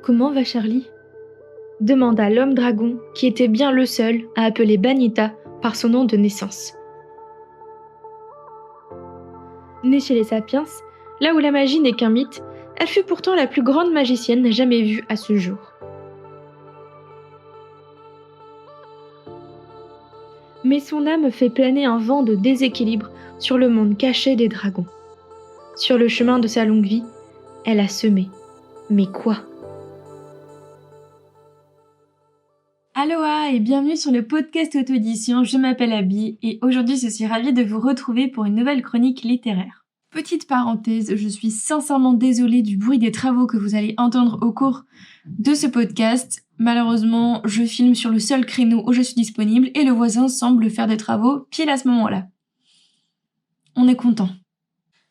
Comment va Charlie ? Demanda l'homme dragon, qui était bien le seul à appeler Banita par son nom de naissance. Née chez les Sapiens, là où la magie n'est qu'un mythe, elle fut pourtant la plus grande magicienne jamais vue à ce jour. Mais son âme fait planer un vent de déséquilibre sur le monde caché des dragons. Sur le chemin de sa longue vie, elle a semé. Mais quoi ? Aloha et bienvenue sur le podcast auto-édition, je m'appelle Abby et aujourd'hui je suis ravie de vous retrouver pour une nouvelle chronique littéraire. Petite parenthèse, je suis sincèrement désolée du bruit des travaux que vous allez entendre au cours de ce podcast. Malheureusement, je filme sur le seul créneau où je suis disponible et le voisin semble faire des travaux pile à ce moment-là. On est content.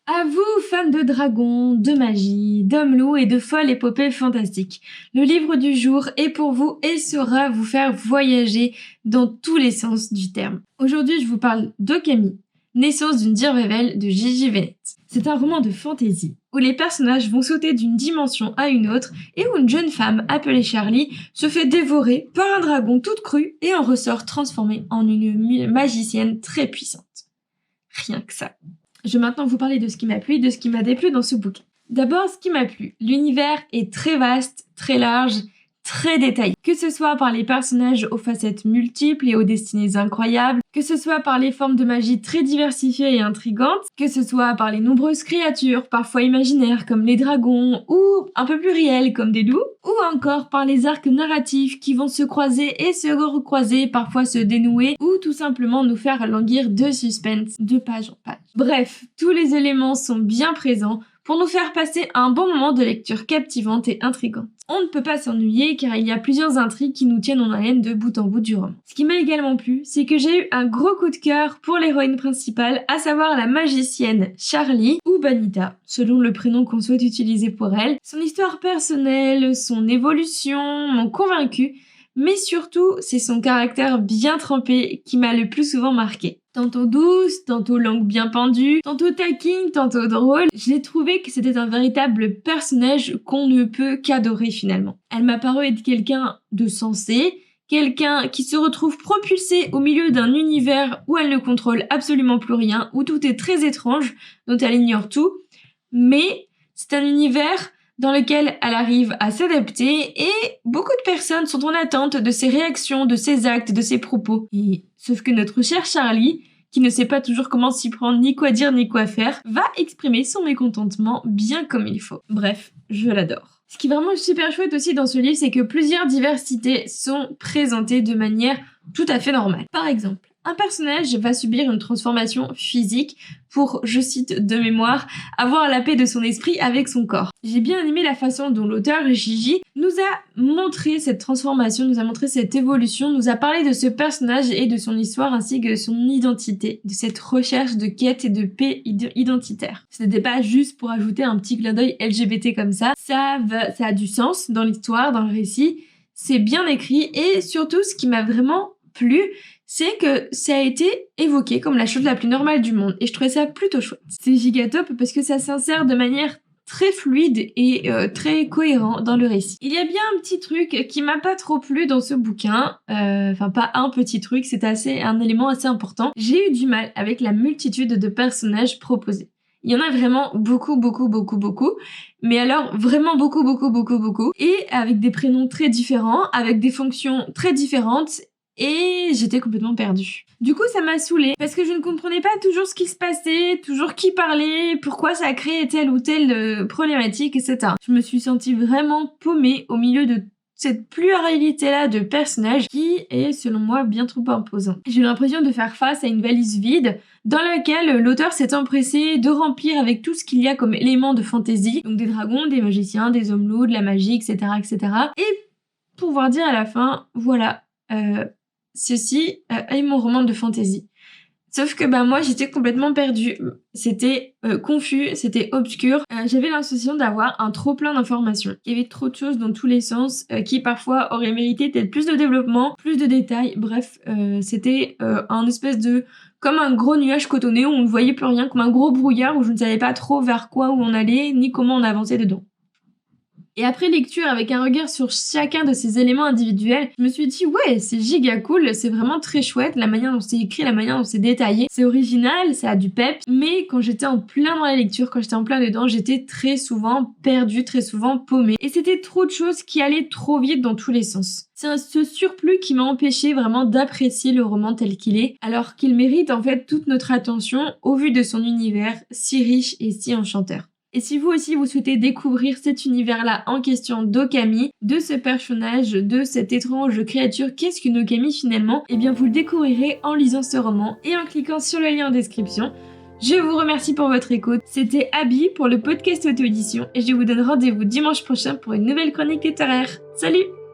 À vous, fans de dragons, de magie, d'hommes-loups et de folles épopées fantastiques. Le livre du jour est pour vous et saura vous faire voyager dans tous les sens du terme. Aujourd'hui, je vous parle d'Okami, naissance d'une Direwevil de Gigi Venet. C'est un roman de fantasy où les personnages vont sauter d'une dimension à une autre et où une jeune femme appelée Charlie se fait dévorer par un dragon toute crue et en ressort transformée en une magicienne très puissante. Rien que ça. Je vais maintenant vous parler de ce qui m'a plu et de ce qui m'a déplu dans ce bouquin. D'abord, ce qui m'a plu. L'univers est très vaste, très large, très détaillé. Que ce soit par les personnages aux facettes multiples et aux destinées incroyables, que ce soit par les formes de magie très diversifiées et intrigantes, que ce soit par les nombreuses créatures, parfois imaginaires comme les dragons, ou un peu plus réelles comme des loups, ou encore par les arcs narratifs qui vont se croiser et se recroiser, parfois se dénouer, ou tout simplement nous faire languir de suspense de page en page. Bref, tous les éléments sont bien présents pour nous faire passer un bon moment de lecture captivante et intrigante. On ne peut pas s'ennuyer car il y a plusieurs intrigues qui nous tiennent en haleine de bout en bout du roman. Ce qui m'a également plu, c'est que j'ai eu un gros coup de cœur pour l'héroïne principale, à savoir la magicienne Charlie, ou Banita, selon le prénom qu'on souhaite utiliser pour elle. Son histoire personnelle, son évolution m'ont convaincue, mais surtout, c'est son caractère bien trempé qui m'a le plus souvent marqué. Tantôt douce, tantôt langue bien pendue, tantôt taquine, tantôt drôle. J'ai trouvé que c'était un véritable personnage qu'on ne peut qu'adorer finalement. Elle m'a paru être quelqu'un de sensé, quelqu'un qui se retrouve propulsé au milieu d'un univers où elle ne contrôle absolument plus rien, où tout est très étrange, dont elle ignore tout, mais c'est un univers dans lequel elle arrive à s'adapter et beaucoup de personnes sont en attente de ses réactions, de ses actes, de ses propos. Sauf que notre chère Charlie, qui ne sait pas toujours comment s'y prendre, ni quoi dire, ni quoi faire, va exprimer son mécontentement bien comme il faut. Bref, je l'adore. Ce qui est vraiment super chouette aussi dans ce livre, c'est que plusieurs diversités sont présentées de manière tout à fait normale. Par exemple, un personnage va subir une transformation physique pour, je cite de mémoire, avoir la paix de son esprit avec son corps. J'ai bien aimé la façon dont l'auteur, Gigi, nous a montré cette transformation, nous a montré cette évolution, nous a parlé de ce personnage et de son histoire ainsi que de son identité, de cette recherche de quête et de paix identitaire. Ce n'était pas juste pour ajouter un petit clin d'œil LGBT comme ça, ça a du sens dans l'histoire, dans le récit, c'est bien écrit et surtout ce qui m'a vraiment plu, c'est que ça a été évoqué comme la chose la plus normale du monde et je trouvais ça plutôt chouette. C'est giga top parce que ça s'insère de manière très fluide et très cohérent dans le récit. Il y a bien un petit truc qui m'a pas trop plu dans ce bouquin, enfin pas un petit truc, c'est un élément assez important. J'ai eu du mal avec la multitude de personnages proposés. Il y en a vraiment beaucoup, mais alors vraiment beaucoup, et avec des prénoms très différents, avec des fonctions très différentes, et j'étais complètement perdue. Du coup, ça m'a saoulée, parce que je ne comprenais pas toujours ce qui se passait, toujours qui parlait, pourquoi ça créait telle ou telle problématique, etc. Je me suis sentie vraiment paumée au milieu de cette pluralité-là de personnages qui est, selon moi, bien trop imposant. J'ai eu l'impression de faire face à une valise vide dans laquelle l'auteur s'est empressé de remplir avec tout ce qu'il y a comme éléments de fantasy, donc des dragons, des magiciens, des hommes-loups, de la magie, etc., etc. Et pouvoir dire à la fin, voilà, ceci est mon roman de fantasy. Sauf que moi j'étais complètement perdue, c'était confus, c'était obscur, j'avais l'impression d'avoir un trop plein d'informations. Il y avait trop de choses dans tous les sens qui parfois auraient mérité peut-être plus de développement, plus de détails, bref, c'était un espèce de... comme un gros nuage cotonné où on ne voyait plus rien, comme un gros brouillard où je ne savais pas trop vers quoi où on allait, ni comment on avançait dedans. Et après lecture, avec un regard sur chacun de ces éléments individuels, je me suis dit ouais, c'est giga cool, c'est vraiment très chouette, la manière dont c'est écrit, la manière dont c'est détaillé, c'est original, ça a du peps, mais quand j'étais en plein dans la lecture, quand j'étais en plein dedans, j'étais très souvent perdue, très souvent paumée. Et c'était trop de choses qui allaient trop vite dans tous les sens. C'est ce surplus qui m'a empêché vraiment d'apprécier le roman tel qu'il est, alors qu'il mérite en fait toute notre attention au vu de son univers si riche et si enchanteur. Et si vous aussi vous souhaitez découvrir cet univers-là en question d'Okami, de ce personnage, de cette étrange créature, qu'est-ce qu'une Okami finalement, eh bien vous le découvrirez en lisant ce roman et en cliquant sur le lien en description. Je vous remercie pour votre écoute, c'était Abby pour le podcast auto-édition et je vous donne rendez-vous dimanche prochain pour une nouvelle chronique littéraire. Salut!